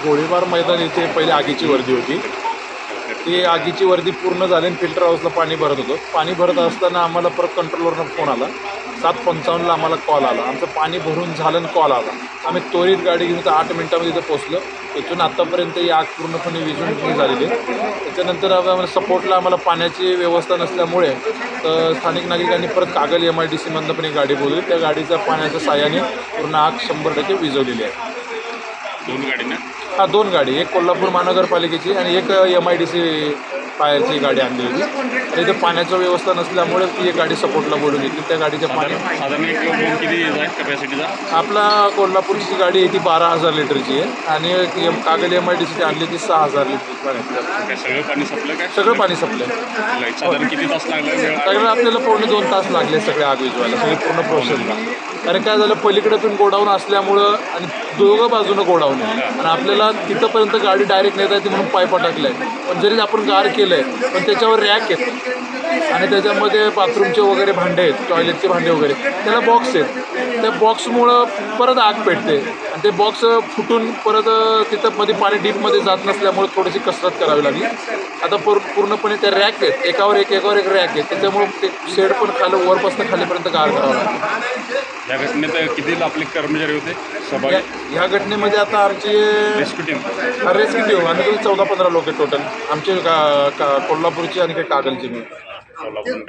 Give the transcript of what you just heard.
गोळीबार मैदान इथे पहिले आगीची वर्दी होती. ती आगीची वर्दी पूर्ण झाली आणि फिल्टर हाऊसला पाणी भरत होतं. पाणी भरत असताना आम्हाला परत कंट्रोलवरनं फोन आला. 7:55ला आम्हाला कॉल आला. आमचं पाणी भरून झालं आणि कॉल आला. आम्ही त्वरित गाडी घेऊन तर 8 मिनिटामध्ये इथं पोचलो. इथून आत्तापर्यंत ही आग पूर्णपणे विझून झालेली आहे. त्याच्यानंतर आम्हाला सपोर्टला आम्हाला पाण्याची व्यवस्था नसल्यामुळे तर स्थानिक नागरिकांनी परत कागल MIDCमधनं पण एक गाडी बोलवली. त्या गाडीच्या पाण्याच्या साहाय्याने पूर्ण आग 100% विझवलेली आहे. 2 गाडी ना? हा 2 गाडी, एक कोल्हापूर महानगरपालिकेची आणि एक MIDC फायरची गाडी आणली होती. आणि इथे पाण्याची व्यवस्था नसल्यामुळे ती एक गाडी सपोर्टला बोलून घेतली. त्या गाडीच्या पाणी साधारण एक बोम किती आहे कॅपॅसिटीचा? आपला कोल्हापूरची गाडी आहे ती 12,000 लिटरची आहे आणि कागल MIDCची आणली ती 6,000 लिटरची पाण्याची. काय सगळं पाणी संपलं काय? सगळं पाणी संपलं. साधारण किती तास लागला वेळ? सगळं आपल्याला 1.5-2 तास लागले सगळे आग विझवायला, सगळी पूर्ण प्रोसेसला. कारण काय झालं, पलीकडे पण गोडाऊन असल्यामुळं आणि दोघं बाजूनं गोडाऊन आहे आणि आपल्याला तिथंपर्यंत गाडी डायरेक्ट नेता येते म्हणून पायपा टाकल्या आहे. पण जरी आपण गार केलं आहे पण त्याच्यावर रॅक आहेत आणि त्याच्यामध्ये बाथरूमचे वगैरे भांडे आहेत, टॉयलेटचे भांडे वगैरे, त्याला बॉक्स आहेत. त्या बॉक्समुळं परत आग पेटते आणि ते बॉक्स फुटून परत तिथं मध्ये पाणी डीपमध्ये जात नसल्यामुळे थोडीशी कसरत करावी लागली. आता पूर्णपणे त्या रॅक आहेत, एकावर एक रॅक आहे, त्याच्यामुळं ते शेड पण खाली वरपासून खालीपर्यंत गार करावं लागतं. या घटनेत किती आपले कर्मचारी होते सहभागी? ह्या घटनेमध्ये आता आमची रेस्क्यू टीम आणि 14-15 लोक टोटल आमचे कोल्हापूरची आणि काही कागलची मी. कोल्हापूर